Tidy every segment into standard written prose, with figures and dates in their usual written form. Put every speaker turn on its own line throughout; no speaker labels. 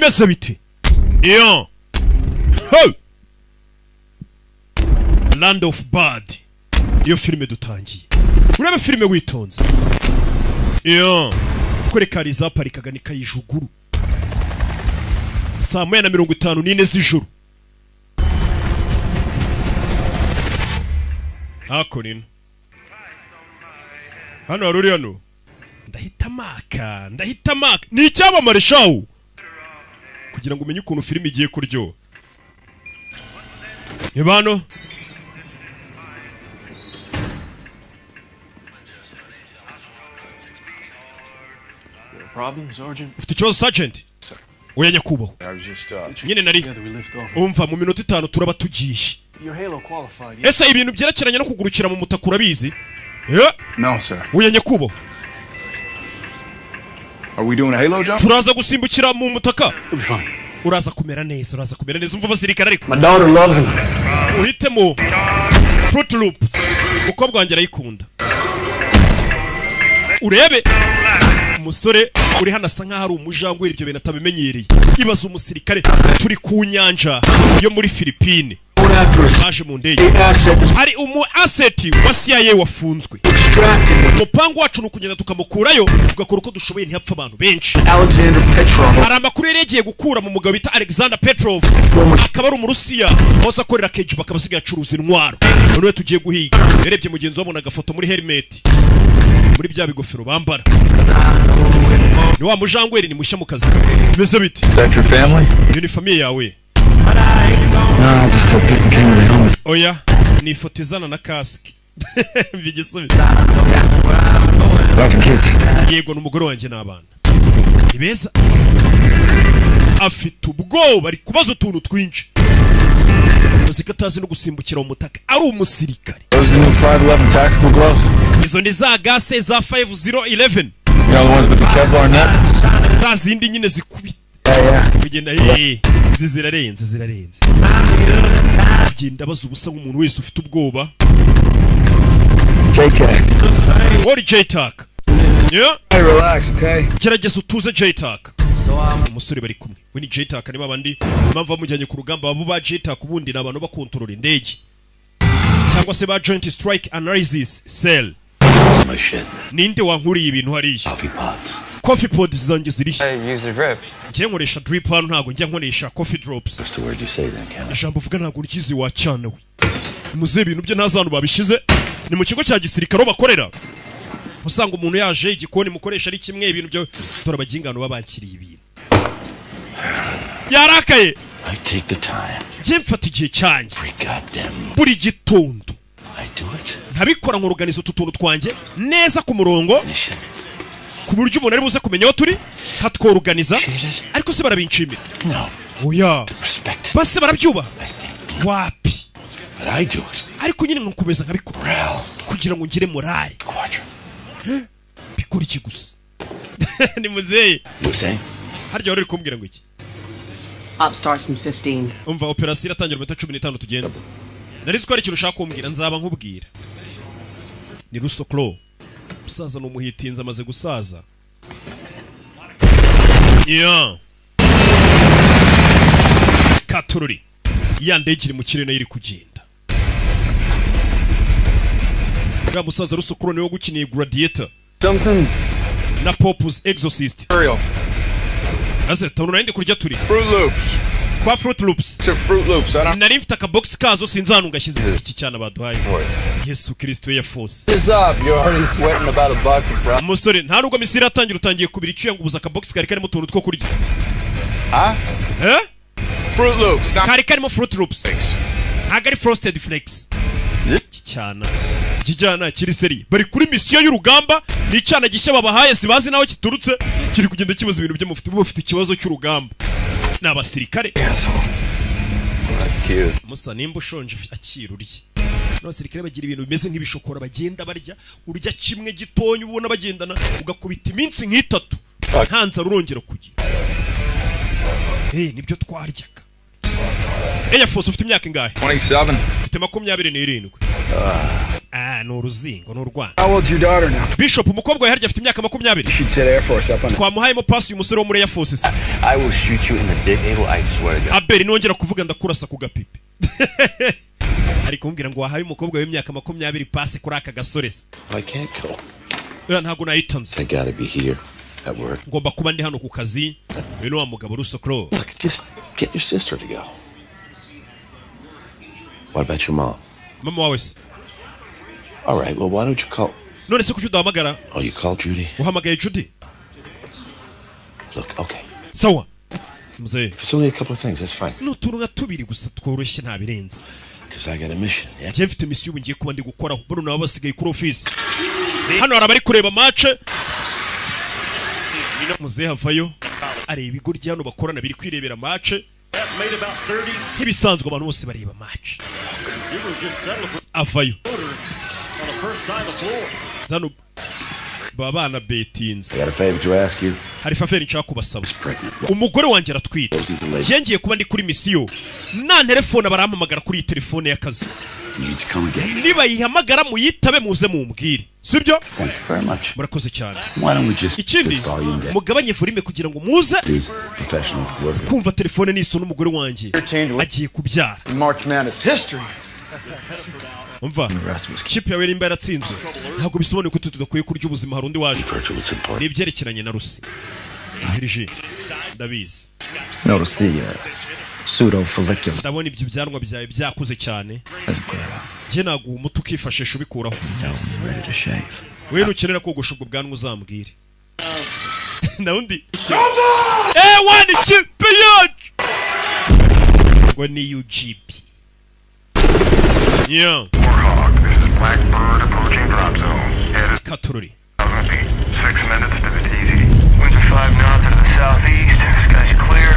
bimeze bite iyo Land of Bad iyo filime dutangiye urebe filime witonze iyo kore kariza parikaga ni kayijuguru saa 1:54 z'ijoro hakorino hano haruri hano ndahita maka ni icyamamare shawu kugira ngo umenye ukuntu filime igiye kuryoha Ebano
Problem, Sergeant?
Ufite ikibazo Sergeant? Oya nyakubahwa. Nyine nari umva mu minota 5 turaba tugiye. Ese ibintu byerekeranye no kugurukira mu mutaka urabizi?
No, sir.
Oya nyakubahwa.
Are we doing a halo jump?
Turaza gusimbukira mu mutaka. Uraza kumera neza, umva basirikare ariko.
My daughter loves him.
Uhitemo Fruit Loops. Umukobwa wanjye arayikunda. Urebe umusore uri hano asa nkaho ari umujangwe ibyo bintu atabimenyereye. Ibaza umusirikare turi ku nyanja yo muri Philippines. Aje mu ndege. Hari umu asset wa CIA wafunzwe. Mupango wacu n'ukugenda tukamukurayo tugakora uko dushoboye ntihapfa abantu benshi.
Alexander Petrov.
Hari amakuru yagiye gukura mu mugabo bita Alexander Petrov. Akaba ari umurusiya hose akorera KGB akaba asigaye acuruza intwaro. None tugiye guhiga. Yarebye mugenzi wabona agafoto muri helmet. Muri bya bigofero bambara. Ni wa mujangweri ni mushya mu kazi. Bimeze bite?
That's your family?
Ni famille yawe.
I just told people came to the helmet.
Oya, ni ifoto izana na kaski. Bigisubi.
About the kids.
Yego n'umugore wanjye n'abana. Ibeza. Afite ubwoba ari kubaza utuntu twinshi. Bazikatazi no gusimbukira mu mutaka. Ari umusirikare.
Those are the new 511 tactical gloves.
Izo ni za gase za 5011.
You know the ones with the Kevlar net?
Za zindi nyine zikubita.
Yeah.
Kugenda zirarenze. Kugenda baza ubusa nk'umuntu wese ufite ubwoba.
J-Tac.
Ori J-Tac. Yeah.
Hey, relax, okay?
Gerageza utuze J-Tac. Umusore bari kumwe. We ni J-Tac ni babandi impamvu bamujyanye ku rugamba abo ba J-Tac ubundi nabantu bakontorora indege. Cyangwa se ba Joint Strike Analysis Cell. Ninde wankuriye ibintu hariya? Coffee pods zanjye ziri.
Hey, use the drip.
Njye nkoresha drip hano ntago njya nkoresha coffee drops.
What's the word you say then, Ken?
Ijambo uvuga ntago urikizi wacana we. Muze ibintu bye ntazantu babishize. Ni mu kigo cya gisirikare bakorera. Usanga umuntu yaje igikoni mukoresha ari kimwe ibintu byo torabagingano babakiriye ibintu. Yarakaye.
I take the time.
Njye mfata igihe cyanjye.
Goddamn.
Buri gitondo.
I do it.
Ntabikora nk'organize utuntu twanjye neza ku murongo. Ku buryo umuntu ari buze kumenya aho turi hatworganiza ariko se barabinshimira.
No.
Oya.
Respect.
Base barabyuba. Wapi.
But I do it.
Ariko nyine nkomeza nkabikora kugira ngo ngire morale. Bikora iki gusa? Ni muzeyi.
Muzeyi.
Harya wari kumbwira ngo iki?
Up starts in 15.
Umva operasiyo iratangira mu 15 tugenda. Narizi ko ari ikintu ushaka kumbwira nzaba nkubwira. Ni Rusoklo. Musaza n'umuhitinze amaze gusaza. Yeah. Katururi. Ya ndege iri mu kirere iri kugenda. Ya musaza Rusoklo niwe gukiniye Gladiator.
Something.
Na Pop's Exorcist.
Ariel.
Ase tabona ndi kurya turi.
Fruit Loops.
Kwa Fruit Loops.
It's a Fruit Loops. I don't.
Nari mfite aka box kazo sinzanu ngashyize iki cyana baduhaye. Yesu Kristo ya force.
What's up? You're already sweating about a box of fries.
Musore nta nubwo misira atangira utangiye kubira icyuya ngo ubuza aka box kari karimo tuntu two kurya.
Fruit Loops.
Kari karimo Fruit Loops. Hagari Frosted Flakes. Cyana. Kijyana kiri seri. Bari kuri mission y'urugamba ni cyana gishya babahaye sibazi naho kiturutse kiri kugenda kibaza ibintu byo mufite ikibazo cy'urugamba. N'abasirikare.
That's cute.
Musa nimba ushonje akiruriye. N'abasirikare bagira ibintu bimeze nk'ibishokora bagenda barya urya kimwe gitonye ubona bagendana ugakubita iminsi nk'itatu. Ntanza rurongera kugira. Nibyo twaryaga. Air Force ufite imyaka ingahe?
27.
Ufite 27. ni uruzingo n'urwana.
How old's your daughter now?
Bishop umukobwa we harya afite imyaka 20.
She'd said Air Force up on it.
Twamuhayemo pass uyu musore wo muri Air Force.
I will shoot you in the dick, Abel, I swear to God.
Abeli nongera kuvuga ndakurasa ku gapipi. Ari kumbwira ngo wahaye umukobwa w'imyaka 20 pass kuri aka gasore.
I can't go.
Ntago nayitonze.
I gotta be here at work.
Ngomba kuba ndi hano ku kazi. Rero wa mugabo rusokro.
Look, just get your sister to go. What about your mom?
Mama wawe se.
All right, well, why don't you call...
None se kuki udahamagara?
Oh, you called Judy?
Uhamagaye Judy?
Look, okay.
Sawa. Mzee.
If it's only a couple of things, that's fine.
No turunga tubiri gusa tworoshye nta birenze.
Because I got a mission, yeah?
Njye mfite mission ngiye kuba ndi gukora. Bano nabo basigaye kuri office. Hano hari abari kureba match. Mzee havayo. Ari ibigoryi hano bakorana biri kwirebera match. Ibisanzwe abantu bose bareba match. Avayo. Hano babana betins.
I got a favor to ask you.
Hari faveri nshaka kubasaba. Umugore wanjye aratwite. Ngiye kuba ndi kuri mission. Na telefone barampamagara kuri telefone y'akazi.
You need to come again.
Niba yihamagara muyitabe muze mumbwire. Sibyo?
Thank you very much.
Murakoze cyane.
Why don't we just
Ikindi
volume down?
mugabanye volume kugira ngo muze
These professional workers.
kumva telefone niso n'umugore wanjye agiye kubyara.
March Madness history.
Umva. Chip yawe rimba yaratsinzwe. Ntabwo bisobanuye ko tudakwiye kurya ubuzima hari undi waje.
Virtual is important.
Nibyerekeranye na Rusi. Virgin. Ndabizi.
Notice the pseudo follicular.
Ndabona ibyo byanwa byawe byakuze cyane.
Doesn't clear out.
Nge naguha umuti ukifashisha ubikuraho.
Now he's ready to shave.
Wewe nukenera kogosha ubwo bwanwa uzambwire. Na undi. Wani chip yacu. Ngo ni UGP. Yeah.
Warhawk, this is Blackbird approaching drop zone. Headed
Katururi.
1,000 feet. 6 minutes to the TZ. Winds of 5 knots to the southeast. Sky's clear.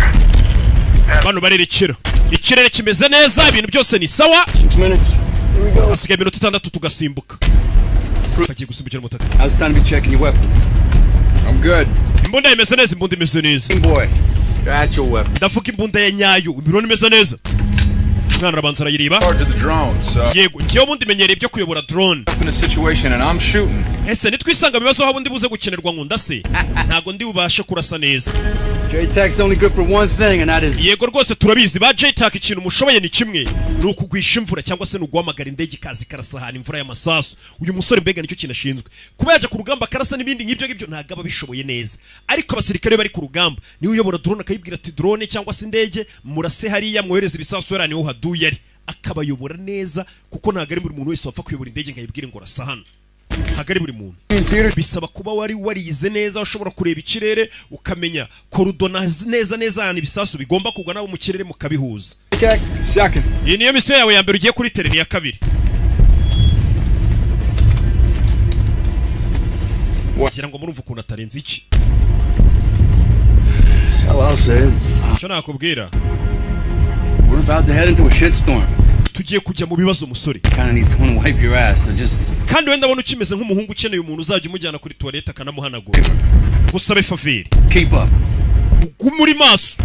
Bano barerekera. Ikirere kimeze neza, ibintu byose ni sawa.
6 minutes. Here we go.
Asigaye iminota 6 tugasimbuka. Bagiye gusimbukira umutaka.
How's it time to be checking your weapon? I'm good.
Imbunda imeze neza, imbunda imeze neza.
Boy, you're at your weapon.
Ndavuga imbunda ya nyayo, ibironi imeze neza. Mwana arabanza arayiriba.
Charge of the drones.
Yego, ngiye ubundi menyereye ibyo kuyobora drone.
In a situation and I'm shooting.
Ese nitwisanga bibazo habo ndi buze gukenerwa nkunda se. Ntago ndi bubashe kurasa neza.
J-Tac's only good for one thing and that is...
Yego rwose turabizi ba J-Tac ikintu mushoboye ni kimwe. Ni ukugwisha imvura cyangwa se nuguhamagara indege kazi karasahana imvura y'amasasu. Uyu musore mbega nicyo kintu ashinzwe. Kuba yaje ku rugamba karasa n'ibindi nk'ibyo ntago aba bishoboye neza. Ariko abasirikare bari ku rugamba ni uyobora drone akayibwira ati drone cyangwa se indege murase hariya mwohereza ibisasu yarani ho haduye ari. Akabayobora neza kuko ntago ari buri muntu wese wapfa kuyobora indege ngayibwire ngo rasahana. Hagari buri muntu bisaba kuba warize neza ushobora kureba ikirere ukamenya korodona neza yani ibisasu bigomba kugwa nabo mu kirere mukabihuza.
Second.
Iyi niyo misiyo yawe ya mbere ugiye kuri tereni ya kabiri. Wagira ngo murumva ukuntu atarenze iki.
Well said.
Cyo nakubwira.
We're about to head into a shitstorm.
Tugiye kujya mu bibazo musore.
Kinda need someone to wipe your ass, so just...
Kandi wenda abona ukimeze nk'umuhungu ukeneye umuntu uzajya umujyana kuri toilette akanamuhanagura. Gusabe faveri.
Keep up.
Muri maso.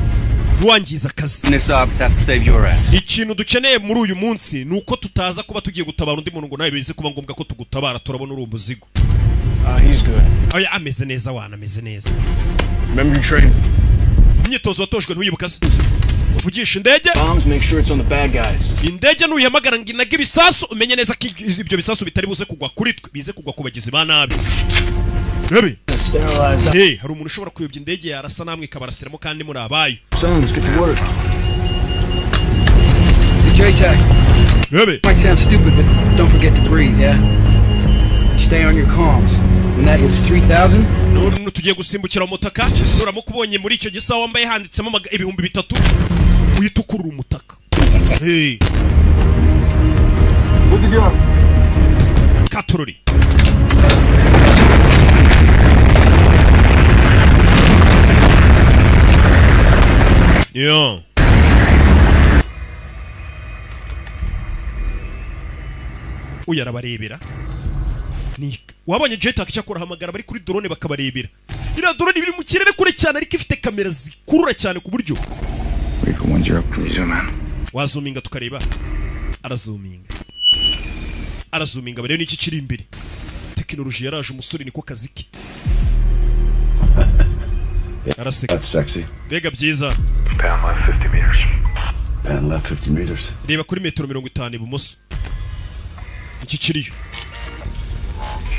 Ruwangiza akazi.
This ops have to save your ass.
Ikintu dukeneye muri uyu munsi nuko tutaza kuba tugiye gutabara undi muntu ngo nawe bize kuba ngombwa ko tugutabara turabona uri umuzigo.
He's good.
Oya ameze neza wana ameze neza.
Remember your training.
Imyitozo watojwe ntuyibuka se. Uvugisha indege.
Bombs, make sure it's on the bad guys.
Indege nuyihamagara ngo inage ibisasu umenye neza ko ibyo bisasu bitari buze kugwa kuri twe bize kugwa ku bagizi ba nabi. Rebe. Hey, hari umuntu ushobora kuyobya indege yarasa namwe ikabarasiramo kandi muri abayo.
Sons, get to work. J-Tac.
Rebe.
Might sound stupid, but don't forget to breathe, yeah? Stay on your comms. When that hits 3,000...
None tugiye gusimbukira umutaka. Nuramukubonye muri icyo gisa wambaye handitsemo 3,000. Uyitukurura umutaka. Hey.
Good to go.
Katururi. Yo. Uyarabarebera. Ni wabonye J-Tac cyakora hamagara bari kuri drone bakabarebera. Ira drone biri mu kirere kure cyane ariko ifite kamera zikurura cyane ku buryo.
Reaper 10, please zoom in.
Wazuminga tukareba. Arazuminga. arazuminga barebe n'iki kiri imbere. Tekinoloji yaraje umusore niko kazi ke. Araseka.
That's sexy.
Bega byiza.
Pan left 50 meters.
Pan left 50 meters.
Reba kuri metero 50 ibumoso. Iki kiriyo.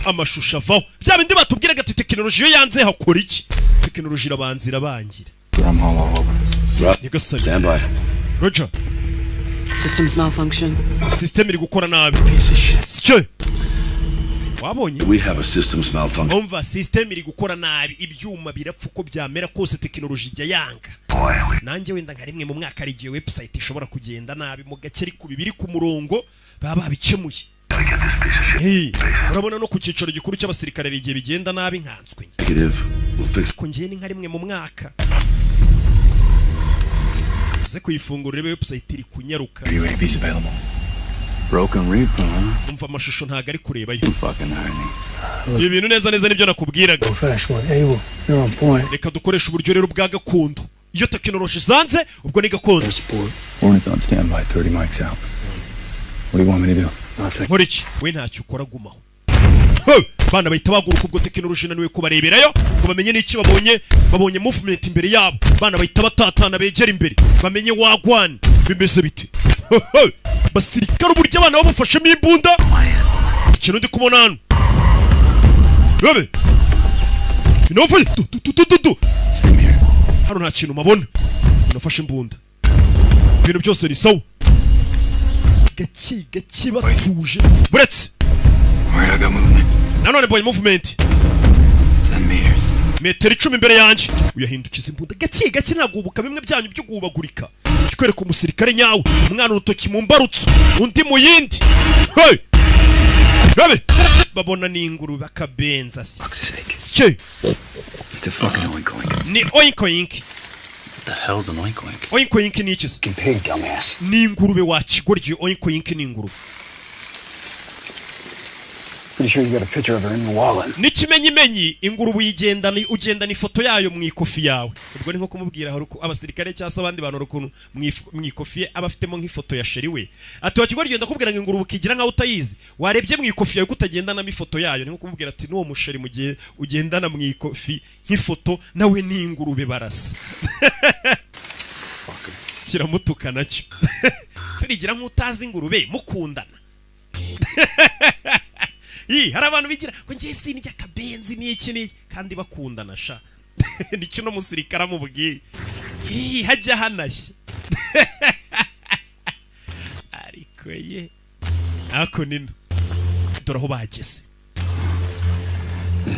Amashusho avaho. Bya bindi batubwiraga ati tekinoloji yo yanze hakora iki? Tekinoloji irabanzira bangira.
I'm all over.
Stand by.
Roger.
Systems malfunction.
System iri gukora nabi. Sicyo. Wabonye?
We have a systems malfunction.
Umva system iri gukora nabi. Ibyuma birapfa uko byamera kose tekinoloji ijya yanga. Nanjye wenda nka rimwe mu mwaka ari giye website ishobora kugenda nabi mu gace ariko bibiri ku murongo baba babikemuye. Urabona no ku cyicaro gikuru cy'abasirikare rigiye bigenda nabi nkanswe.
Negative. We'll fix.
Ko ngiye ni nka rimwe mu mwaka. Ze kuyifungura rebe website iri kunyaruka.
UAV's available. Broken Reaper, huh?
Umva amashusho ntago ari kureba yo.
Fucking irony.
Ibintu neza nibyo nakubwiraga. Reka dukoresha uburyo rero bwa gakondo. Iyo tekinoloji zanze ubwo ni gakondo.
Hornets on standby, 30 mics out. What do you want me to do?
Nkoriki, we ntacyo ukora gumaho. Bana bahita baguruka ubwo tekinoloji naniwe kubareberayo, kubamenye n'iki babonye movement imbere yabo. Bana bahita batatana begera imbere, bamenye wagwan bimeze bite. Basirikare uburyo abana babafashemo imbunda. Ikintu ndi kubona hano. Bebe. Binovuye. Hano nta kintu mabona. Unafashe imbunda. Ibintu byose ni sawa. Gaki batuje. Buretse.
Alright, I got movement.
Nanone boy movement.
10 meters.
Metero 10 imbere yanje. Uyahindukiza imbunda. Gaki nagubuka bimwe byanyu byo gubagurika. Kikwereka umusirikare nyawe. Umwana urutoki mu mbarutso. Undi mu yindi. Hey! Bebe. Babona ni inguru bakabenza. Sike.
It's a fucking oink-oink.
Ni oink-oink.
What the hell's an oink-oink?
Oink-oink ni iki?
Pig, dumbass.
Ni ingurube wakigorye. Oink-oink ni ingurube.
Pretty sure you got a picture of her in your wallet.
Nikimenyimenyi ingurube ugenda ni foto yayo mu ikofi yawe. Ubwo ni nko kumubwira hari uko abasirikare cyangwa abandi bantu rukuntu mu ikofi abafitemo nk'ifoto ya sheri we. Ati wakigorye genda kubwira ngo ingurube ukigira nka utayizi. Warebye mu ikofi yawe kutagendana n'ifoto yayo. Ni nko kumubwira ati n'uwo musheri mu gihe ugendana mu ikofi nk'ifoto nawe ni ingurube barasa. Kiramutuka nacyo. Turigira nk'utazi ingurube mukundana. Hari abantu bigira ngo ngiye sinijya kabenzi n'iki kandi bakundana sha. Nicyo no musirikara mu bwiye. Hajya hanashye. Ariko ye. Ako nino. Doraho bageze.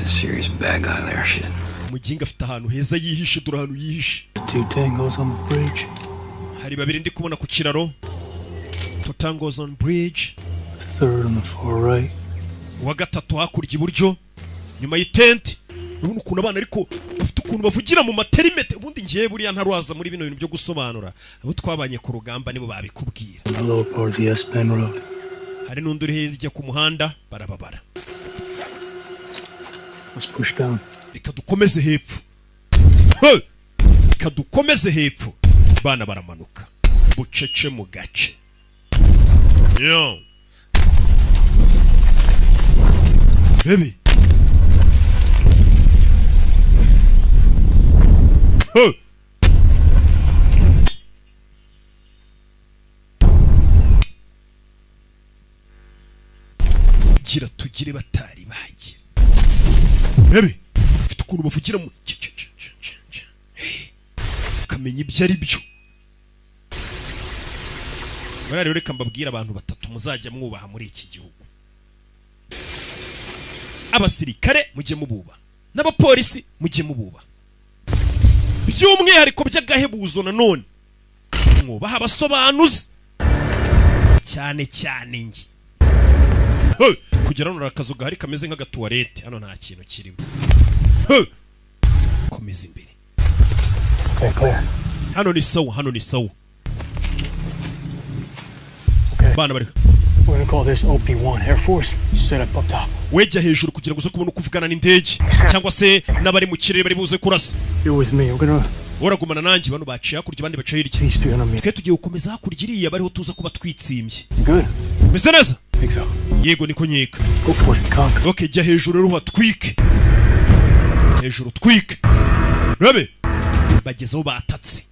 Serious bad guy there, shit.
Mujinga afite ahantu heza yihishe dore ahantu yihishe.
2 tangos on the bridge.
Hari babiri ndi kubona ku kiraro. 2 tangos on bridge.
Third on the far right.
Wa gatatu hakurya iburyo nyuma y'itente. Urabona ukuntu abana ariko bafite ukuntu bavugira mu materimete. Ubundi ngiye buriya ntarwaza muri bino bintu byo gusobanura. Abo twabanye ku rugamba nibo babikubwira. Hari n'undi uri hirya ku muhanda barababara.
Let's push down.
Reka dukomeze hepfo. Reka dukomeze hepfo. Bana baramanuka. Bucece mu gace. Yo. Baby. Gira tugire batari bagira. Baby. Ufite ukuntu bavugira mu kamenya ibyo ari byo. Barari reka mbabwira abantu batatu muzajya mwubaha muri iki gihugu. Abasirikare mujye mububa n'abapolisi mujye mububa. By'umwihariko by'agahebuzo nanone mwubaha abasobanuzi cyane ngi. Kugera no rakazo gahari kameze nk'agatuwarete hano nta kintu kirimo. Komeza imbere.
Okay, clear.
Hano ni sawa.
Okay.
Bana bari.
We're gonna call this OP1 Air Force. Set up top.
Weja hejuru kugira ngo uze kubona ukuvugana n'indege cyangwa se n'abari mu kirere bari buze kurasa.
You're with me. We're gonna
uragumana nanjye bano baciye hakurya abandi baciye hirya twe tugiye gukomeza hakurya iriya bariho tuza kuba twitsimbye meze neza yego niko nkeka okay jya hejuru ruha twike hejuru twike rabe bagezeho batatse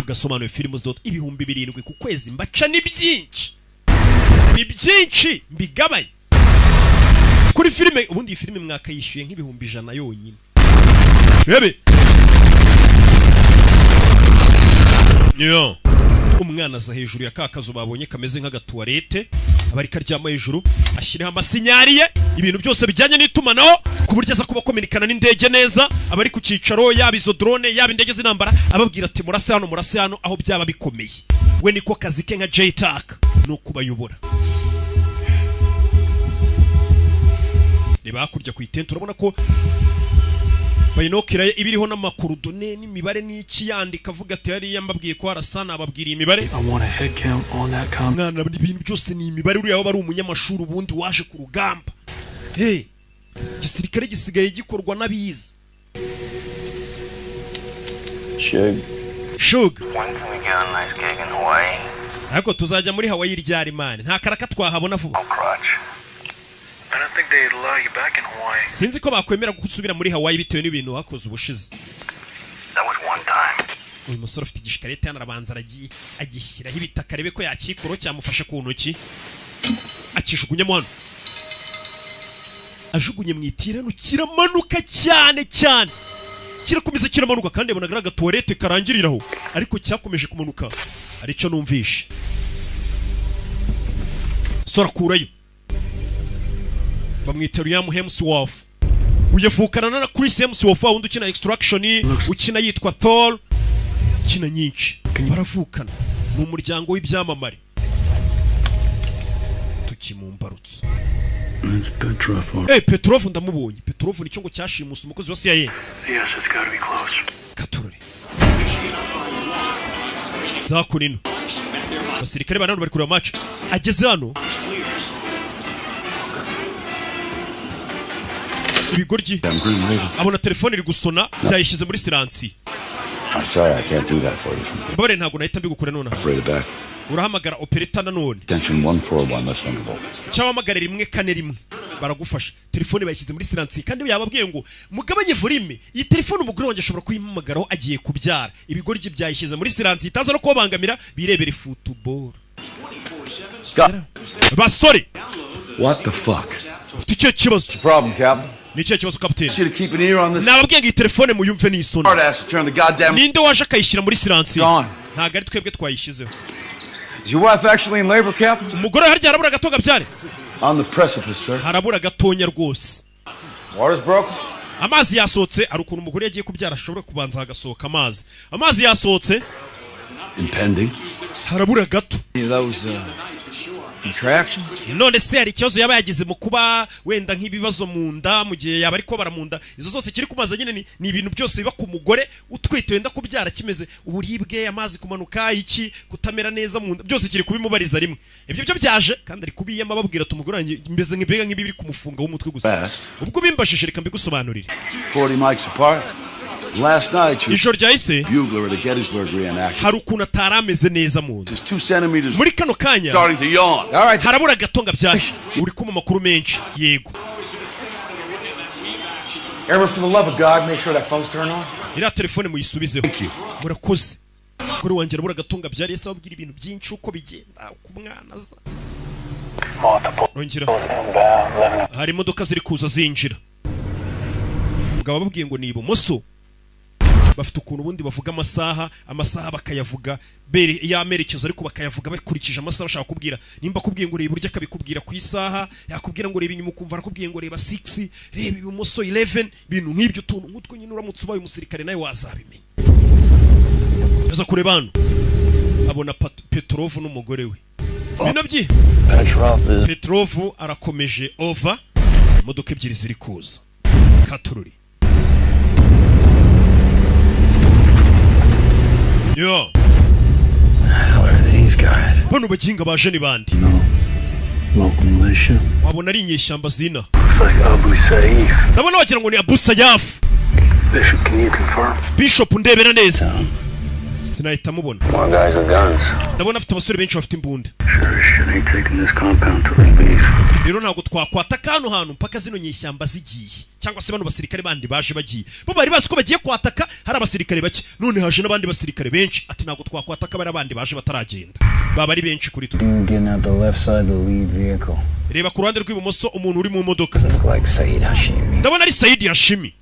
ugasomanuye films ibihumbi 7 ku kwezi mbaca ni byinshi mbigabaye kuri filime ubundi iyi filime mwaka yishyuye nk'ibihumbi 100 yonyine rabe yo umwana za hejuru ya kakazo babonye kameze nk'agatuwarete abari karyama hejuru ashyireho amasinyariye ibintu byose bijyanye n'itumanaho ku buryo aza kuba kominikana n'indege neza abari ku cicaro yaba izo drone yaba indege z'intambara ababwira ati murase hano aho byaba bikomeye we niko kazi ke nka J-Tac no kubayobora reba hakurya ku itente urabona ko bayinokira ibiriho n'amakurudone n'imibare n'iki yandika avuga ati hariya mbabwiye ko harasana ababwiriye imibare mwana ibintu byose ni imibare uriya waba ari umunyamashuri ubundi waje ku rugamba gisirikare gisigaye gikorwa n'abize Shug ariko tuzajya muri Hawaii ryari mane nta karaka twahabona vuba sinzi ko bakwemera gusubira muri Hawaii bitewe n'ibintu hakoze ubushize uyu musore ufite igishikarete hano arabanza aragiye agishyiraho ibitaka rebe ko yakikoro cyamufasha ku ntoki akishugunyemo hano ajugunye mu itirano kiramanuka cyane kirakomeza kiramanuka kandi yabonaga agatuwarete karangiriraho ariko cyakomeje kumanuka aricyo numvishe sora kurayo bamwita Liam Hemsworth uyavukana na Chris Hemsworth wundi ukina Extraction ukina yitwa Thor kina nyinshi baravukana mu muryango w'ibyamamare tukimumbarutse Petrov ndamubonye Petrov nicyo ngo cyashimusa umukozi wa CIA Katurore zakunino basirikare banano bari kureba match ageze hano ibigoryi abona telefone iri gusona byayishyize muri siransi mbabare ntabwo nahita mbigukora nonaha urahamagara operator nanone cyabamagara 141 baragufasha telefone bayishyize muri siransi kandi yababwiye ngo mugabanye volume iyi telefone umugore wanjye ashobora kuyihamagaraho agiye kubyara ibigoryi byayishyize muri siransi itaza no kubangamira birebere football basore
what the fuck
ticyo kibazo
problem captain
Niche kibazo captain nababwiye ngo iyi telefone muyumve n'isoni ninde waje akayishyira muri siransi ntago ari twebwe twayishyizeho
Is your wife actually in labor, Captain?
umugore harya harabura gatoga byare
on the precipice, sir.
harabura gatonya rwose
Water's broken.
amazi yasohotse ari ukuntu umugore yagiye kubyara ashobora kubanza hagasohoka amazi yasohotse
Impending.
harabura gato
Those contractions.
none se hari ikibazo yaba yagize mu kuba wenda nk'ibibazo mu nda mu gihe yaba ariko baramunda izo zose kiri kumaza nyine ni ibintu byose biba ku mugore utwite wenda kubyara kimeze uburibwe amazi kumanuka iki kutamera neza mu nda byose kiri kubimubariza rimwe ibyo byo byaje kandi ari kubiyama babwira tumugore wanjye mbeze nk'ibega nk'ibi biri kumufunga w'umutwe gusa ubwo bimbashije reka mbigusobanurire
40 mics apart. Last night,
ijoro ryahise
bugler at the Gettysburg reenactment.
hari ukuntu atarameze neza mu nda
Just 2 centimeters
muri kano kanya
starting to yawn.
All right.
harabura gatonga byari uri kuma makuru menshi yego
Ever for the love of God, make sure that phone's turned on.
iriya telefone muyisubizeho murakoze kuri wanjye arabura gatonga byari yese ababwira ibintu byinshi uko bigenda uko umwana aza rongera hari imodoka ziri kuza zinjira mugabo babwiye ngo ni ibumoso bafite ukuntu ubundi bavuga amasaha bakayavuga bere y'amerekezo ariko bakayavuga bakurikije amasaha bashaka kubwira nimba kubwiye ngo reba burya kabikubwira ku isaha yakubwira ngo reba inyuma ukumva arakubwiye ngo reba 6 reba ibumoso 11 bintu nk'ibyo tuntu nk'utwo nyine uramutse ubaye umusirikare nawe wazabimenya yaza kureba hano abona Petrov n'umugore we binabyi Petrov arakomeje over imodoka ebyiri ziri kuza Katururi yo
How are these guys?
bano baginga baje ni bandi
Local militia.
wabona ari inyeshyamba zina
Looks like Abu Saif.
ndabona wagira ngo ni Abu Sayyaf
Bishop, can you confirm?
Bishop ndebera neza. Sinahita mubona.
More guys with guns.
Ndabona afite abasore benshi bafite imbunda.
Sure as shit ain't taking this compound till they leave.
Rero ntabwo twakwataka hano hantu mpaka zino nyishyamba zigiye cyangwa se bano basirikare bandi baje bagiye. Bo bari bazi ko bagiye kwataka hari abasirikare bake. None haje n'abandi basirikare benshi ati ntabwo twakwataka bari abandi baje bataragenda. Baba ari benshi kuri twe.
Getting out the left side of the lead vehicle.
Reba ku ruhande rw'ibumoso umuntu uri mu modoka.
Doesn't look like Said Hashimi.
Ndabona ari Said Hashimi.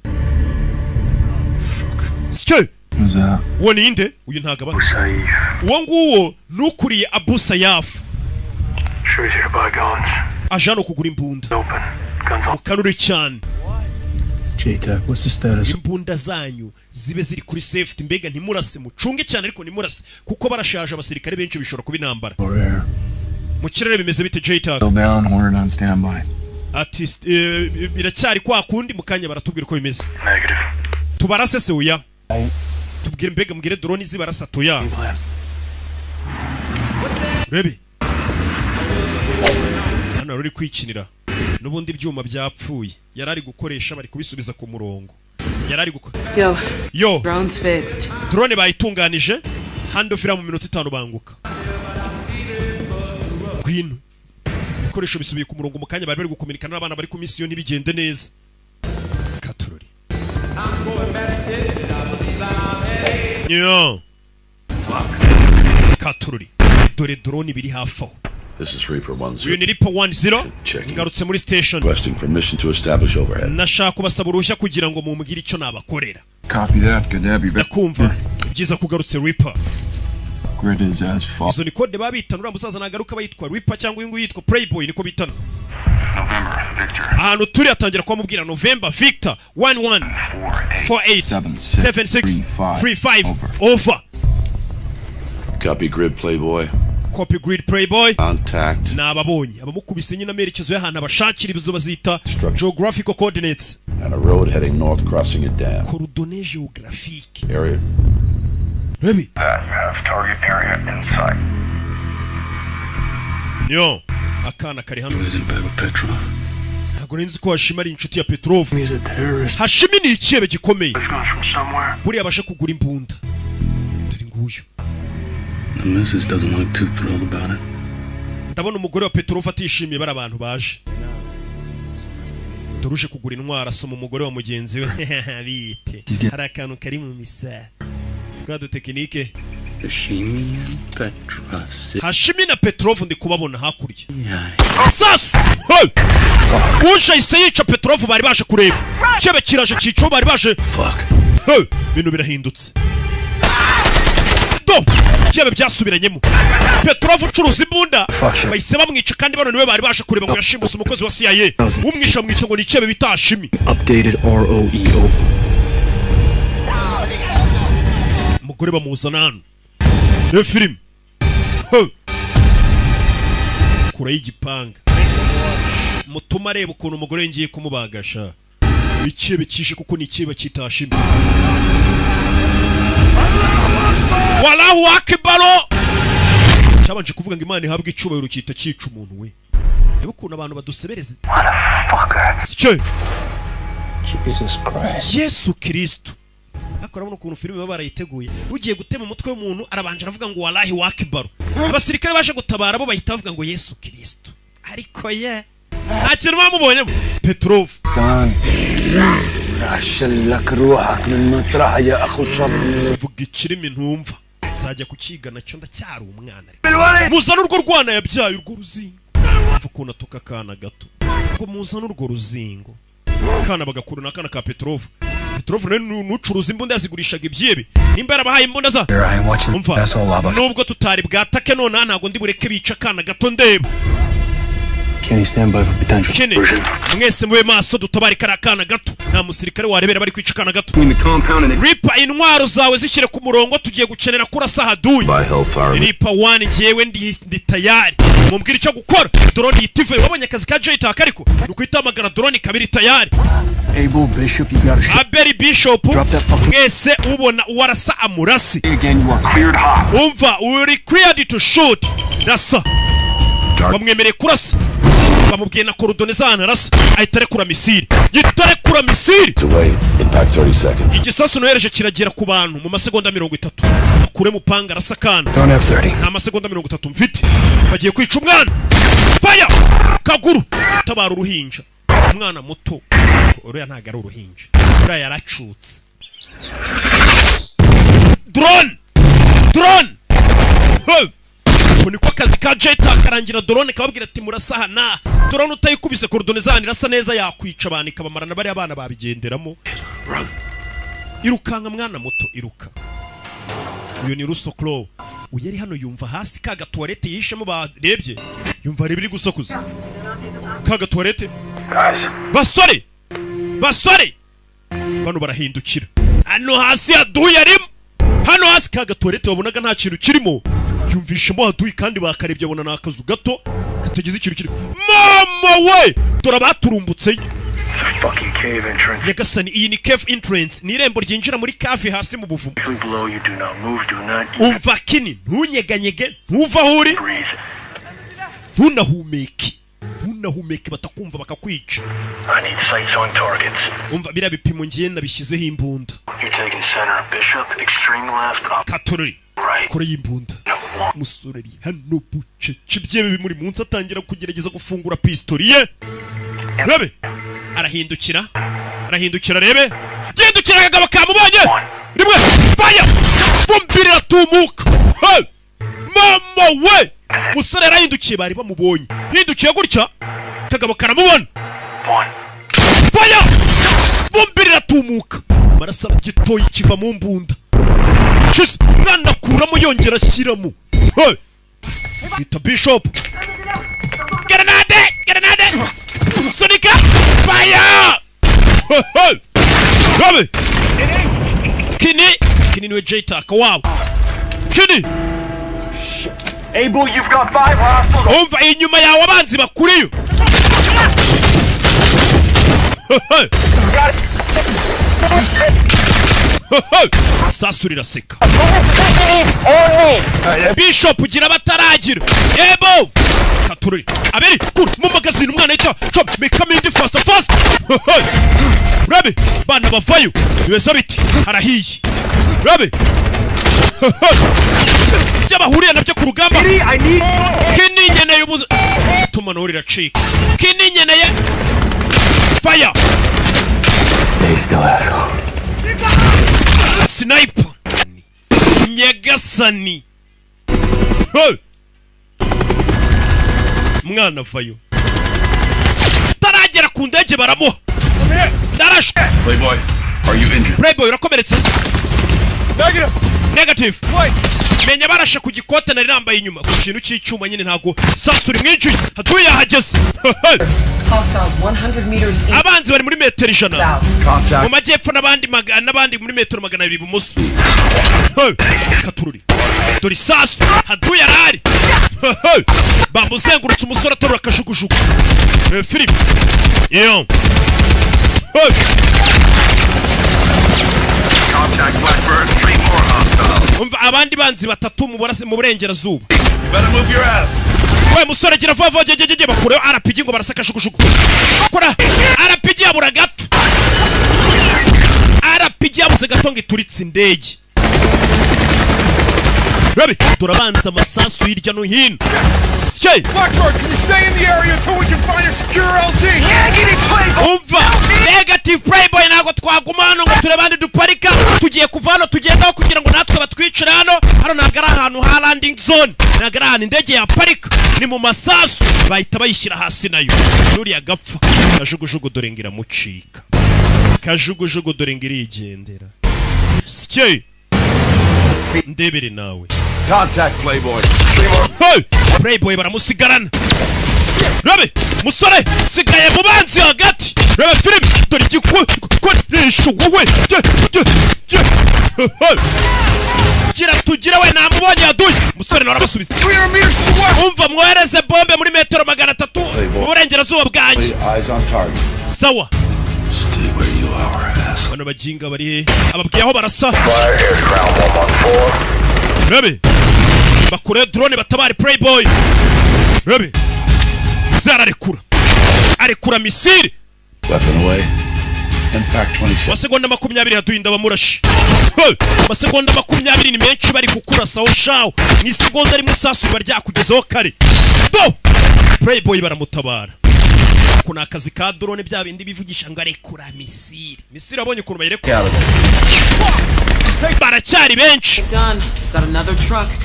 Sike.
Who's that?
Uwo ni inde? Uyu ntagaba.
Saif.
Uwo nguwo nukuriye Abu Sayyaf.
Sure he's here to buy guns.
Ajano kugura imbunda.
Open. Guns on.
Mukanure cyane.
JTAC, what's the status?
Imbunda zanyu zibe ziri kuri safety mbega ntimurase mucunge cyane ariko ntimurase kuko barashaje abasirikare benshi bishobora kuba intambara.
Over here.
Mu kirere bimeze bite JTAC?
Still down, Hornet on standby.
Ati biracyari kwa kundi mukanya baratubwira uko bimeze.
Negative.
Tubarase se uya. Tubwire mbega mbwire drone zibarasa toya. Rebe. Hano ruri kwikinira. Nubundi byuma byapfuye. Yarari gukoresha bari kubisubiza ku murongo. Yarari gukora. Yo.
Drone's fixed.
Drone bayitunganije. Handofira mu minota 5 banguka. Kwino. Ibikoresho bisubiye ku murongo mukanya bari gukominikana n'abana bari ku mission bigende neza. Katurori. Yo. Katurori. Dore drone biri hafi aho.
This is Reaper 10.
Uyu ni Reaper 10. Ngarutse muri station.
Requesting permission to establish overhead.
Nashaka kubasaba uruhushya kugira ngo mumugire icyo nabakorera.
Copy that. Good to have you back.
Nakumva. Byiza kugarutse Reaper.
Grid is as fuck.
Izo ni code babitana uriya musaza nagaruka bayitwa Reaper cyangwa uyu nguyu yitwa Playboy niko bitana.
November, Victor.
Ahantu turi atangira kumubwira November Victor 11487635 over.
Copy Grid Playboy.
Copy Grid Playboy.
Contact.
Nababonye abamukubise nyina amerekezo y'ahantu abashakira ibizo bazita geographical coordinates.
And a road heading north crossing a dam.
Coordonnées géographiques.
Area.
Rebi.
You have target area in sight.
Yo. Akana kari hano.
He's in bed with Petrov.
Ntabwo nzi ko Hashimi ari inshuti ya Petrov.
He's a terrorist.
Hashimi ni ikibe gikomeye.
This comes from somewhere.
Buriya abasha kugura imbunda. Turi nguyu.
The missus doesn't look too thrilled about it.
Ndabona umugore wa Petrov atishimiye bari abantu baje. Turuje kugura intwara asoma umugore wa mugenzi we bite. Hari akantu kari mu misa. Twado tekinike.
Hashimi and Petrov.
Hashimi na Petrov ndi kubabona hakurya. Sasu! Hey! Uje ise yica Petrov bari baje kureba. Cyebe kiraje cyico bari baje.
Fuck.
Hey! Bintu birahindutse. Do! Cyebe byasubiranyemo. Petrov ucuruza imbunda. Bayise bamwica kandi bano niwe bari baje kureba ngo yashimuse umukozi wa CIA. Umwisha mwito ngo ni cyebe bita Hashimi.
Updated ROE over.
Mugore bamuzana hano. Iyo film. Hey! Kura y'igipanga. Mutuma areba ukuntu umugore ngiye kumubagasha. Ikibe kishe kuko ni ikibe kitashimye. Wallahu akbar. Cyabanje kuvuga ngo Imana ihabwe icubahiro kita cyica umuntu we. Reba ukuntu abantu badusebereze. Sike.
Jesus Christ.
Yesu Kristo. Akorabona ukuntu filime baba barayiteguye. Ugiye gutema umutwe w'umuntu arabanje aravuga ngo Wallahu akbar. Abasirikare baje gutabara bo bahita bavuga ngo Yesu Kristo. Ariko ye nta kintu bamubonyemo. Petrov.
عشلك روحك من مطرح يا اخو شر.
Vuga ikirimi ntumva. Nzajya kukigana cyo ndacyari umwana. Muzana urwo rwana yabyaye urwo ruzingo. Mvuko tuka kana gato. Ngo muzana urwo ruzingo. Kana bagakuru nakana ka Petrov. Petrov nucuruza imbunda yazigurishaga ibyebe. Nimba yarabahaye imbunda za. Nubwo tutari bwatake none ntago ndi bureke bica kana gato ndeba.
Kenny, stand by for potential.
Kenny, mwese mube maso dutabari karakana gato. Nta musirikare warebera bari kwica kana gato. Reaper intwaro zawe zishyire ku murongo tugiye gukenera kurasa haduye. Reaper 1 jewe ndi tayari. Mumbwira icyo gukora. Drone yitive wabonye akazi ka JTAC ariko nukwita drone kabiri tayari.
Able Bishop, you gotta shoot.
Aberi Bishop. Mwese ubona uwarasa amurasi.
Again, you are cleared hot.
Umva uri cleared to shoot. Rasa. Bamwemereye kurasa. bamubwiye na korodonezana arasa ahita arekura misiri yitarekura misiri
Impact 30 seconds.
igisasu nohereje kiragera ku bantu mu masegonda 30 akure mupanga arasa kana nta masegonda 30 mfite bagiye kwica umwana fire kaguru tabara uruhinja umwana muto uriya ntago ari uruhinja uriya yaracutse drone niko akazi ka Jeta karangira drone kababwira ati murasahana drone utayikubise korodonezani irasa neza yakwica abantu ikabamarana bari abana babigenderamo irukanka mwana muto iruka uyu ni Russo Crowe uyari hano yumva hasi kaga toilette yishemo barebye yumva ari biri gusakuza kaga toilette basore bano barahindukira hano hasi haduye arimo hano hasi kaga toilette wabonaga nta kintu kirimo yumvishemo haduye kandi bakarebye abona nakazu gato katagize ikintu kiri mama we dora baturumbutse Nyagasani iyi ni cave entrance ni irembo ryinjira muri cave hasi mu buvumo umva kini ntunyeganyege ntuva huri ntunahumeke batakumva bakakwica umva bira bipimo ngenda bishyizeho imbunda katorori kore y'imbunda musore ari hano bucece byebe muri munsi atangira kugerageza gufungura pistoli ye rebe arahindukira rebe gendukira kagaba kamubonye rimwe fire bombira tumuka hey mama we musore arahindukiye bari bamubonye hindukiye gutya kagabo karamubona fire bombira tumuka marasa gitoyi kiva mu mbunda Chis nana kuramo yongera ashyiramo hey ita bishop grenade Sonika fire hey Robbie Kini niwe Jeta kawabo Kini
Abel, you've got 5 hostiles.
Umva inyuma yawe abanzi bakuriyo Sasurira seka Bishop ugira bataragira Ebo Katururi Aberi kur mu magazine umwana yita chop me come in fast Rabi bana bavayo Niweza biti harahiye Rabi Jabahuriye nabyo ku rugamba Kini nyeneye ubuze Tuma norira chika Kini nyeneye Fire
Stay still, asshole.
Sniper Nyagasani Hey Mwana vayo Taragera ku ndege baramuha Darash
Playboy, are you injured?
Playboy urakomeretse Negative Menya barasha ku gikote nari nambaye inyuma ku kintu cy'icyuma nyine ntago sasuri mwinshi hatuye hageze
Hostiles 100 meters in.
Abanzi bari muri metero 100 mu majyepfo n'abandi muri metero 200 ibumoso Katururi dori sasu hatuye arari bamuzengurutse umusore atorora kashukushuku Philip Yeon
Contact Blackbird, 3 more hostiles.
umva abandi banzi batatu mu burengerazuba
Better move your ass.
we musore gira vuba jejeje bakure RPG ngo barasaka shukushuku kora RPG yabura gato RPG yabuze gato ngituritse indege Rabi turabanza amasasu hirya no hino Skay
Blackbird, can you stay in the area until we can find a secure LZ? Negative, Playboy!
umva negative Playboy nago twaguma hano ngo turebande duparika tugiye kuvano tugendaho kugira ngo natwe batwicira hano ntago ari ahantu ha landing zone ntago ari ahantu indege ya parika ni mu masasu bahita bayishyira hasi nayo nuriya gapfa kajugujugu dore ngira mucika kajugujugu dore ngira igendera Skay ndebere nawe
Contact, Playboy.
Hey! Playboy baramusigarana Rabe musore sigaye mu banzi hagati Rabe Philip dore igikoresho wowe gira tugira we namubonye yaduye musore nawe arabasubiza umva mwohereze bombe muri metero 300 mu burengerazuba bwanjye
Eyes on target.
sawa
Stay where you are, ass.
bano bajinga bari he ababwiye aho barasa
Fire here, ground 114.
Rabe bakure drone batabare Playboy Rabe zararekura arekura misiri.
Weapon away. Impact 26.
Masegonda 20 haduhinda bamurashi. Masegonda 20 ni menshi bari kukurasaho shawo. Ni segonda rimwe sasu baryakugezaho kare. Do! Playboy baramutabara. Kuna akazi ka drone bya bindi bivugisha ngo arekura misiri. Misiri abonye ukuntu bayirekura. Baracyari benshi.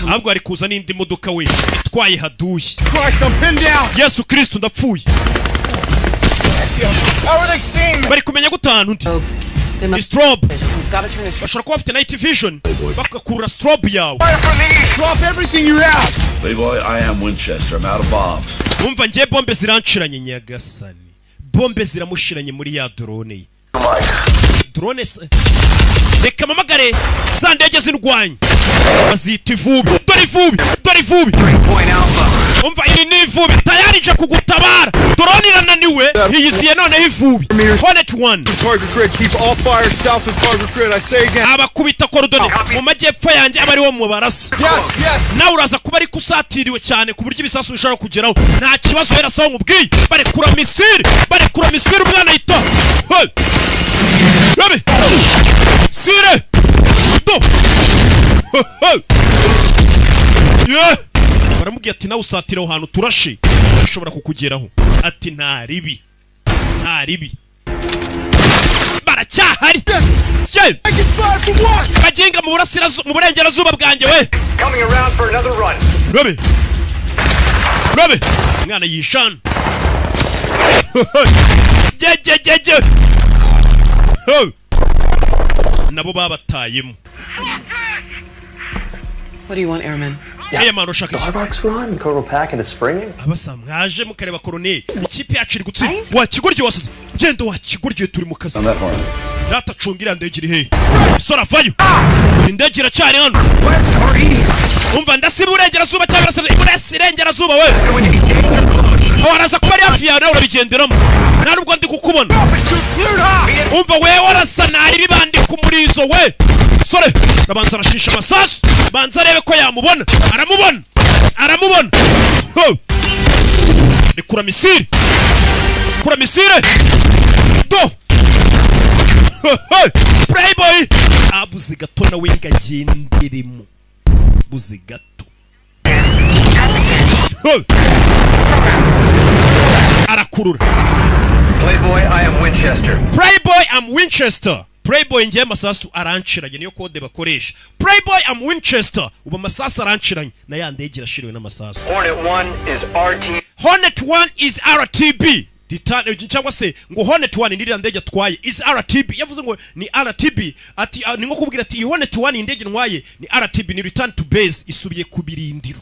Ahubwo ari kuza n'indi modoka we itwaye haduye. Yesu Kristo ndapfuye. Bari kumenya gutanu ndi. Strobe. Bashobora kuba bafite night vision. Bakakura strobe yawe.
Drop everything you have. Playboy, I am Winchester. I'm out of bombs.
Umva ngiye bombe ziranshiranye nyagasani. Bombe ziramushiranye muri ya drone. Drone reka mamagare za ndege zindwanye. Bazita ivubi. Dore ivubi. Umva iri ni ivubi tayari je kugutabara. Drone irananiwe yiyisiye none ivubi. Hornet 1.
Target grid, keep all fire south of target grid. I say again.
Abakubita korodone mu majyepfo yanjye abari wo mu barasa.
Yes.
Nawe uraza kuba ari kusatiriwe cyane ku buryo ibisasu bishobora kugeraho. Nta kibazo era sawo nkubwiye. Barekura misiri umwana yita. Hey. Rabi. Sire. Do. Hey. Yeah. Baramubwiye ati nawe usatira aho hantu turashe. Ushobora kukugeraho. Ati nta ribi. Baracyahari. Bagenga mu burengerazuba bwanjye we.
Coming around for another run.
Rabi. Mwana yishana. Je. Nabo babatayemo.
What do you want, Airman?
Aya mano shaka.
Starbucks run, Colonel Packard is springing.
Abasa mwaje mukareba Colonel. Ikipe yacu iri gutsinda. Wakigurye wasize. Genda wakigurye turi mu kazi. Data cungira ndegiri he. Sora vayo. Indegera cyane hano. Umva ndasiba urengerazuba cyangwa irengerazuba we. Waraza kuba ari hafi yawe nawe urabigenderamo. Nta nubwo ndi kukubona. Umva we warasa nari bibandi ku murizo we. Sore nabanza arashisha amasasu. Banza arebe ko yamubona. Aramubona. Rekura misiri. Do. Playboy. Abuze gato na winga genderimo. Buze gato. Arakurura.
Playboy, I am Winchester.
Playboy, I'm Winchester. Playboy ngiye masasu aranshiranye niyo kode bakoresha. Playboy, I'm Winchester. Uba masasu aranshiranye na ya ndege irashiriwe n'amasasu.
Hornet 1 is RTB.
Cyangwa se ngo Hornet 1 ndiri ndege atwaye is RTB. Yavuze ngo ni RTB ati ni nko kubwira ati Hornet 1 ndege ntwaye ni RTB ni return to base isubiye ku birindiro.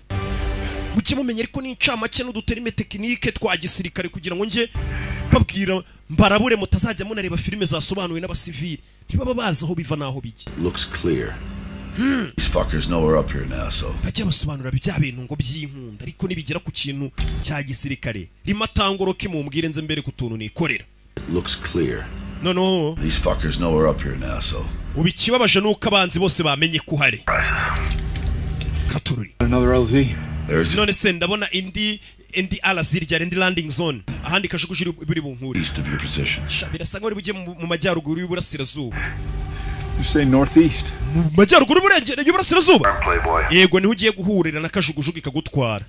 Muke mumenye ariko ni incamake n'uduterime tekinike twa gisirikare kugira ngo nje babwira mbarabure mutazajya munareba filime zasobanuwe n'abasivili ntibaba bazi aho biva naho bijye.
Looks clear. These fuckers know we're up here now, so.
Bajya basobanura bya bintu ngo by'inkunda ariko nibigera ku kintu cya gisirikare rimatangoroke mumbwire nze mbere kutuntu nikorera.
Looks clear.
No.
These fuckers know we're up here now, so.
Ubikibabaje nuko abanzi bose bamenye kuhare. Katururi.
Another LZ.
None se ndabona indi alazirya indi landing zone ahandi kashukujiri buri bunkuri.
East of your position.
Birasa ngo bujye mu majyaruguru y'uburasirazuba.
You say northeast.
Mu majyaruguru burengera y'uburasirazuba. Yego niho ugiye guhurira na kajugujugu ikagutwara.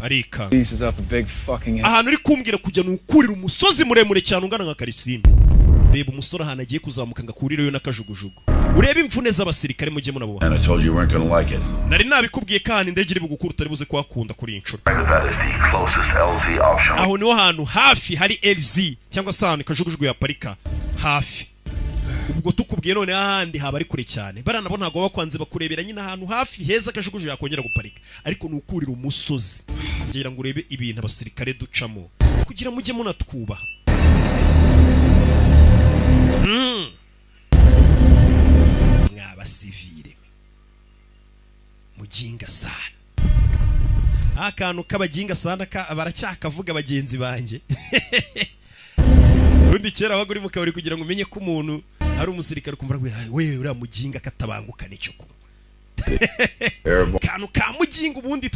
arika
This is up a big fucking hill.
ahantu uri kumbwira kujya nukurira umusozi muremure cyane ungana nka Karisimbi. Reba umusore ahantu agiye kuzamuka ngakurireyo n'akajugujugu. Ureba imvune z'abasirikare mujye munabo.
And I told you you weren't gonna like it.
Nari nabikubwiye kandi indege iri bugukura utari buze kwakunda kuri inshuro.
That is the closest LZ option.
Aho niho hantu hafi hari LZ cyangwa se ahantu kajugujugu ya parika hafi. Ubwo tukubwiye none ahandi haba ari kure cyane. Baranabo ntago bakwanze bakurebera nyine ahantu hafi heza kajugujugu yakongera guparika. Ariko nukurira umusozi. Ngira ngo urebe ibintu abasirikare ducamo kugira mujye munatwubaha. Mwaba civile mujinga sana akantu k'abajinga sana baracyakavuga bagenzi banje. Undi kera baguri mu kabari kugira ngo umenye ko umuntu ari umusirikare kumva we uriya mujinga katabanguka nicyo ko kantu ka mujinga ubundi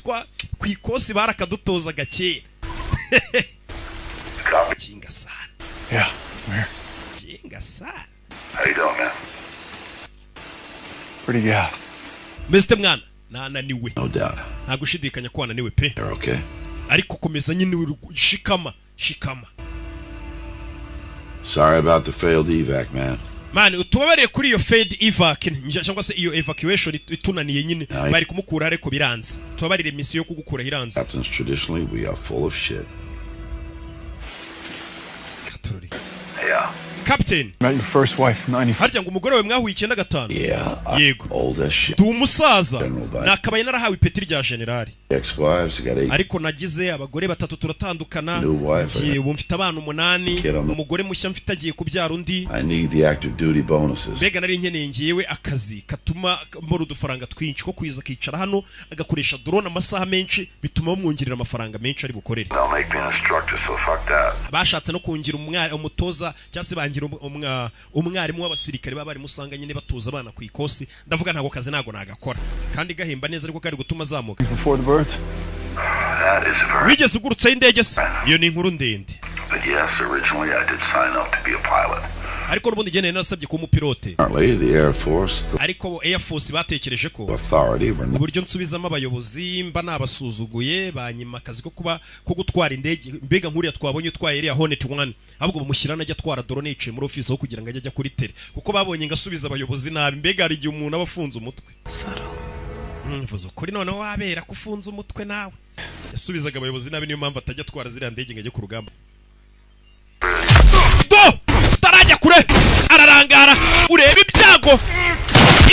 ku ikosi barakadutoza gake. Mujinga sana.
Yeah, where?
Mujinga sana.
How you doing, man?
Pretty gassed.
Mr. Mwana nananiwe.
No doubt.
Nta gushidikanya ko wananiwe pe.
You're okay.
Ariko komeza nyine shikama.
Sorry about the failed evac, man.
Man, utubabarire kuri iyo failed evac cyangwa se iyo evacuation itunaniye nyine bari kumukura ariko biranze. Tubabarire mission yo kugukura iranze.
Captains, traditionally we are full of shit.
Yeah.
Captain,
Met your first wife, 95.
harya ngo umugore we mwahuye 95.
Yeah.
Yego.
Old as shit.
Tu umusaza. Nakabaye narahawe ipeti rya general.
Ex-wives, got 8.
Ariko nagize abagore batatu turatandukana.
New wife.
Ubu mfite abana 8. Umugore mushya mfite agiye kubyara undi.
I need the active duty bonuses.
Bega nari nkeneye ngiyewe akazi katuma mbora udufaranga twinshi ko kwiza kicara hano agakoresha drone amasaha menshi bituma bamwongerera amafaranga menshi ari bukorere.
Don't make me an instructor, so fuck that.
Bashatse no kungira umutoza cyase bangira umwarimu w'abasirikare babari musanga nyine batoza abana ku ikosi. Ndavuga ntago kazi nago nagakora kandi gahemba neza ariko kari gutuma zamuka.
Before the birds?
That is very...
Wigeze ugurutse indege se? Iyo ni inkuru ndende.
But yes, originally I did sign up to be a pilot.
Ariko n'ubundi gene nasabye ko umupilote.
The Air Force,
Ariko Air Force batekereje ko
authority,
uburyo nsubizamo abayobozi mba nabasuzuguye banyima akazi ko gutwara indege mbega nkuriya twabonye utwaye iriya Hornet 1 ahubwo bamushyirana ajya atwara drone yicaye muri office aho kugira ngo ajye kuri tele kuko babonye ngasubiza abayobozi nabi mbega hari igihe umuntu abafunze umutwe. Mvuze kuri none wabera kufunza umutwe nawe. Yasubizaga abayobozi nabi niyo mpamvu atajya atwara ziriya ndege ngo ajye ku rugamba. Tarajya kure ararangara ureba ibyago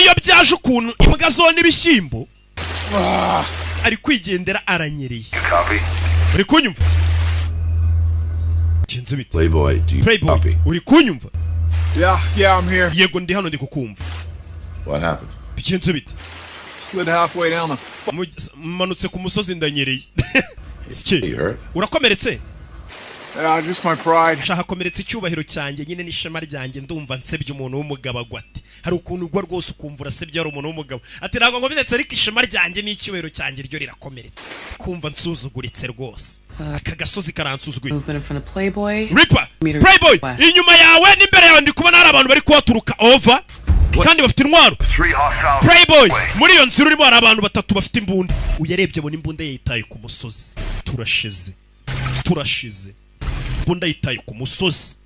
iyo byaje ukuntu imbwa zone ibishyimbo ari kwigendera aranyereye. Uri kunyumva? Kinze bite?
Playboy, do you copy?
Uri kunyumva?
Yeah, I'm here.
Yego ndi hano ndi kukumva.
What happened?
Bigenze bite?
Slid halfway down the...
Manutse ku musozi ndanyereye.
You hurt?
Urakomeretse?
Yeah, just my pride.
Shaka komeretse icyubahiro cyanjye nyine n'ishema ryanjye ndumva nsebye umuntu w'umugabo agwate. Hari ukuntu ugwa rwose ukumvura sebye ari umuntu w'umugabo. Ati ntabwo ngo biretse ariko ishema ryanjye n'icyubahiro cyanjye ryo rirakomeretse. Kumva nsuzuguritse rwose. Aka gasozi karansuzuguye. Ripper, Playboy, inyuma yawe n'imbere yawe ndi kubona hari abantu bari kuhaturuka over. Kandi bafite intwaro. Playboy, muri iyo nzira urimo hari abantu batatu bafite imbunda. Uyarebye abona imbunda yitaye ku musozi. Turashize. Bunda yitaye ku musozi.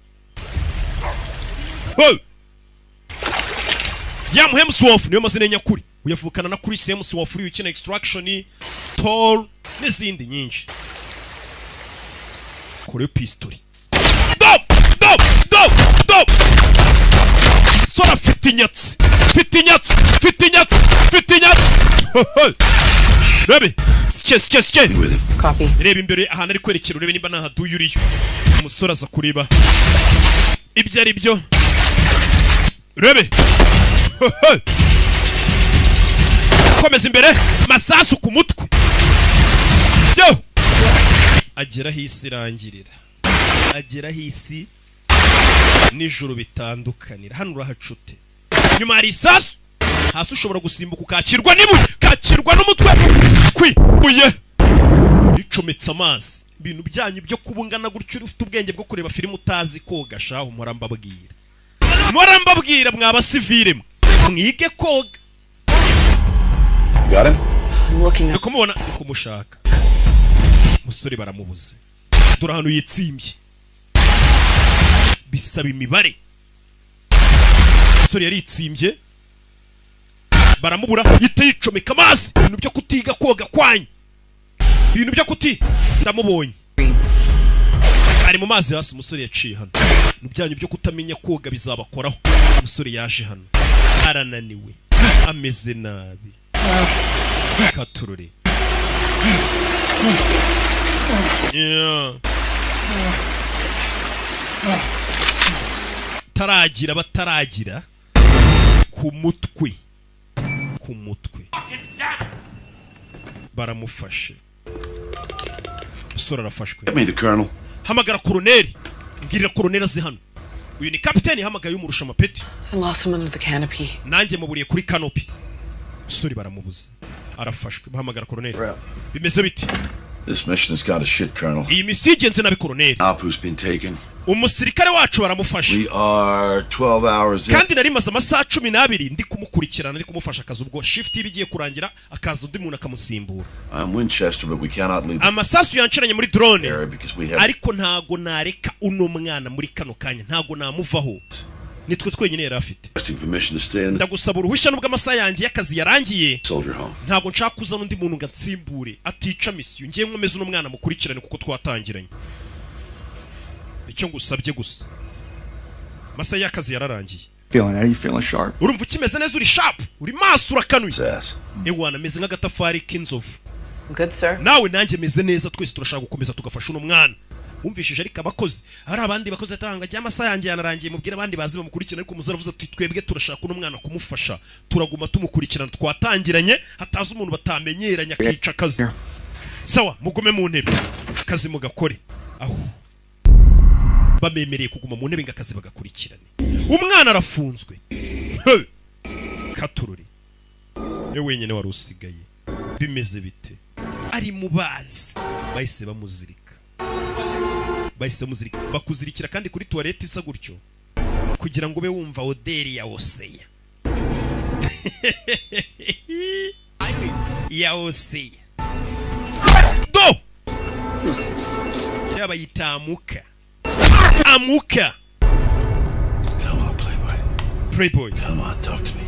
Yam Hemsworth niyo mazina nyakuri. Uyavukana na Chris Hemsworth uri ukina Extraction, Thor n'izindi nyinshi. Kore pistoli. Dop. Sora fitinyatsi. Rebe, sike.
Copy.
Reba imbere ahantu ari kwerekera urebe nimba nahaduye uriyo. Umusore aza kureba ibyo ari byo. Rebe. Komeza imbere, masasu ku mutwe. Yo. Agera hisi irangirira. Agera hisi nijoro bitandukanira. Hano urahacute. Nyuma hari isasu. Hasi ushobora gusimbuka ukakirwa n'ibuye, kakirwa n'umutwe. Kwibuye. Icometse amazi. Ibintu byanyu byo kubungana gutyo ufite ubwenge bwo kureba filime utazi koga shaho murambabwira. Murambabwira mwaba civile mwige koga.
Got him?
I'm looking
Kumubona kumushaka. Musore baramubuze. Dore hano yitsimbye. Bisaba imibare. Musore yari itsimbye. Baramubura yite yicomeka amazi. Ibintu byo kutiga koga kwanya. Ibintu byo kuti ndamubonye. Ari mu mazi hasi umusore yaciye hano. Nubyanyu byo kutamenya koga bizabakoraho. Umusore yaje hano. Arananiwe. Ameze nabi. Katurore. Yeah. Taragira bataragira ku mutwe. Baramufashe. Sora rafashwe.
Get me the colonel.
Hamagara koroneri. Ngirira koroneri azi hano. Uyu ni kapiteni hamagaye umurusha amapeti.
I lost him under the canopy.
Nanjye muburiye kuri canopy. Sori baramubuze. Arafashwe. Bahamagara koroneri. Bimeze biti?
This mission has got a shit, Colonel.
Iyi misi igenze nabi koroneri.
Apu's been taken.
Umusirikare wacu baramufashe.
We are 12 hours in.
Kandi nari maze amasaha 12 ndi kumukurikirana ndi kumufasha akazi ubwo shift ibigiye kurangira akaza undi muntu akamusimbura.
I'm Winchester but we cannot leave.
Amasasu yanshiranye muri drone.
Have...
Ariko ntago nareka uno mwana muri kano kanya ntago namuvaho. Nitwe twenyine yari afite. Ndagusaba uruhushya nubwo amasaha yanjye y'akazi yarangiye. Ntago nshaka kuzana undi muntu ngatsimbure atica mission. Ngiye nkomeza uno mwana mukurikirane kuko twatangiranye. Icyo ngusabye gusa. Amasaha y'akazi yararangiye.
Are you feeling sharp?
Urumva ukimeze neza uri sharp. Uri maso urakanuye. Ewana meze nk'agatafari k'inzovu.
Good sir.
Nawe nanjye meze neza twese turashaka gukomeza tugafasha uno mwana. Wumvishije ariko abakozi hari abandi bakozi atanga jya amasaha yanjye yanarangiye mubwira abandi bazi bamukurikirana ariko muzaravuze ati twebwe turashaka uno mwana kumufasha turaguma tumukurikirana twatangiranye hataza umuntu batamenyeranya akica akazi. Sawa mugume mu ntebe akazi mugakore aho bamemereye kuguma mu ntebe ngakazi bagakurikirane. Umwana arafunzwe. Katururi ye wenyine wari usigaye bimeze bite? Ari mu banzi bahise bamuzirika. Bahise muzirika bakuzirikira kandi kuri toilette isa gutyo kugira ngo be wumva oderi ya Oseya. Ya Oseya. Do! Yaba yitamuka. Amuka.
Come on, Playboy.
Playboy.
Come on, talk to me.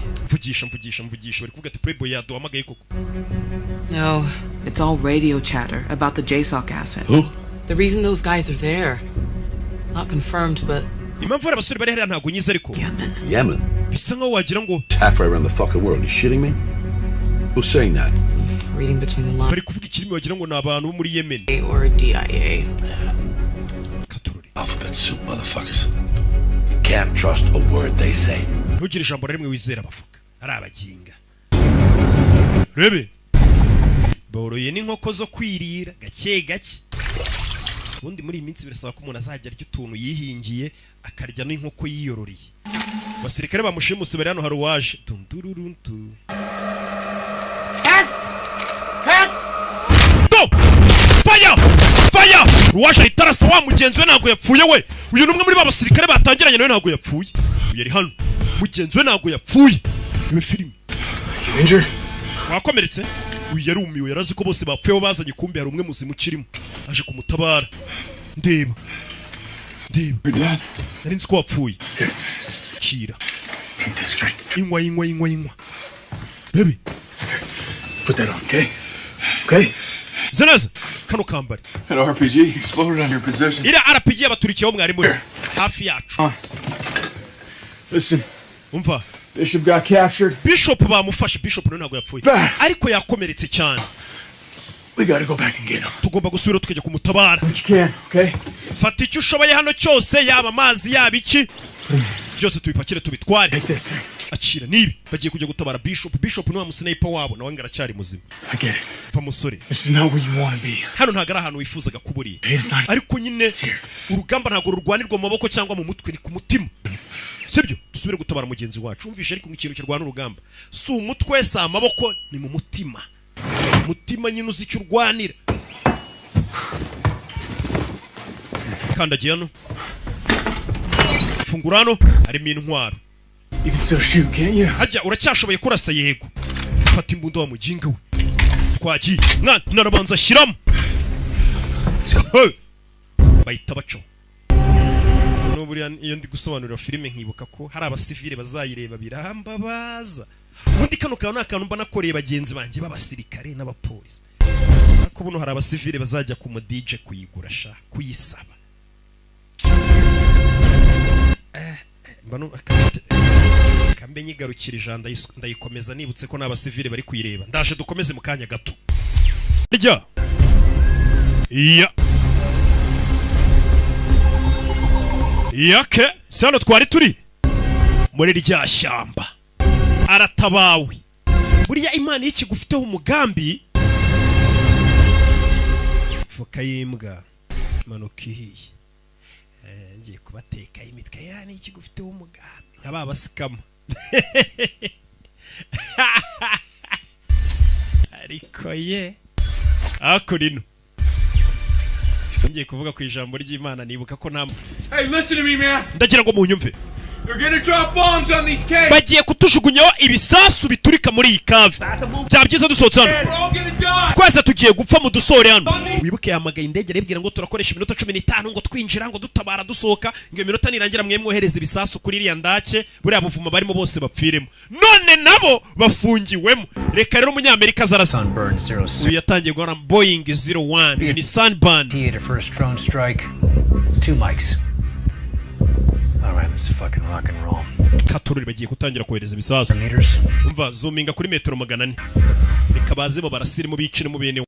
Mvugisha bari kuvuga ati Playboy yaduhamagaye koko.
No, it's all radio chatter about the JSOC asset.
Who?
The reason those guys are there, not confirmed, but
Impamvu abasore bari hariya ntago nyiza ariko.
Yemen.
Bisa nkaho wagira ngo
Halfway around the fucking world. You shitting me? Who's saying that?
reading between the lines.
bari kuvuga ikirimi wagira ngo ni abantu bo muri Yemen.
Or DIA.
Katururi.
Alphabet soup, motherfuckers. You can't trust a word they say.
Ntugire ijambo rimwe wizera bavuga. Ari abaginga. Rebe. Boroye n'inkoko zo kwirira gake gake. Ubundi muri iyi minsi birasaba ko umuntu azajya arya utuntu yihingiye akarya n'inkoko yiyororeye. Basirikare bamushimuse bari hano hari uwaje. Tuntururuntu. Do! Fire! Fire! Ruwaje itarasa wa mugenzi we ntago yapfuye we. Uyu numwe muri babasirikare batangiranye nawe ntago yapfuye. Uyu yari hano. Mugenzi we ntago yapfuye. Iwe filime.
You injured?
Wakomeretse? Uyu yarumiwe yarazi ko bose bapfuye bazanye kumbe hari umwe muzimu kirimo. Aje kumutabara. Ndeba. Nari nzi ko wapfuye. Kira.
Drink this drink.
Inywa. Baby.
Put that on, okay? Okay?
Zenaza, kano kambari.
An RPG exploded on your position.
Ira RPG abaturikiyeho mwari muri. Hafi yacu.
Listen.
Umva.
Bishop got captured.
Bishop bamufashe. Bishop ntago yapfuye. Ariko yakomeretse cyane.
We gotta go back and get him.
Tugomba gusubira tukajya kumutabara.
What you can, okay?
Fata icyo ushoboye hano cyose yaba amazi yaba iki. Byose tubipakire tubitware.
Take this.
Akira nibi bagiye kujya gutabara Bishop. Bishop ni wa musniper wabo nawe ngaracyari muzima.
I get it.
Va musore.
This is not where you want to be.
Hano ntago ari ahantu wifuzaga kuburi.
It's not.
Ariko nyine urugamba ntago rurwanirwa mu maboko cyangwa mu mutwe ni ku mutima. Sibyo dusubire gutabara mugenzi wacu. Umvishe ariko nk'ikintu kirwana urugamba. Si umutwe sa amaboko ni mu mutima. Mutima nyine uzi icyo urwanira. Kandagiye hano. Fungura hano harimo intwaro.
You can still shoot, can't you?
Hajya uracyashoboye kurasa yego. Fata imbunda wa mujinga we. Twagiye. Mwana narabanza shyiramo. bahita baco n'uburiya iyo ndi gusobanurira filime nkibuka ko hari abasivile bazayireba birambabaza ubundi kano kantu n'akantu mba nakoreye bagenzi banjye b'abasirikare n'abapolisi ariko buno hari abasivile bazajya ku mu DJ kuyigura sha kuyisaba kambe nyigarukira ijanda ndayikomeza nibutse ko n'abasivile bari kuyireba ndaje dukomeze mu kanya gato rya yake sano twari turi muri rya shyamba aratabawe buriya imana y'iki gufiteho umugambi fuka yimbwa manuka ihiye ngiye kubateka imitwe yani y'iki gufiteho umugambi nkaba basikama ariko ye akurino ngiye kuvuga ku ijambo ry'Imana nibuka ko nta
Hey, listen to me, man.
ndagira ngo munyumve
They're gonna drop bombs on these caves.
bagiye kutujugunyaho ibisasu biturika muri iyi cave bya byiza dusohotse hano
We're all gonna die.
twese tugiye gupfa mu dusore hano wibuke yamagaye indege arebwira ngo turakoresha iminota 15 ngo twinjira ngo dutabara dusohoka ngo iminota nirangira mwe mwohereza ibisasu kuri iriya ndake buriya buvuma barimo bose bapfiremo none nabo bafungiwemo reka rero umunyamerika zarasa uyu yatangiye guhora Boeing 01 ni Sunburn
theater for a drone strike 2 mics. All right, let's fucking rock and roll.
katururi bagiye gutangira kohereza ibisasu umva zoominga kuri metero 400 reka bazemo barasirimo bicire mu bene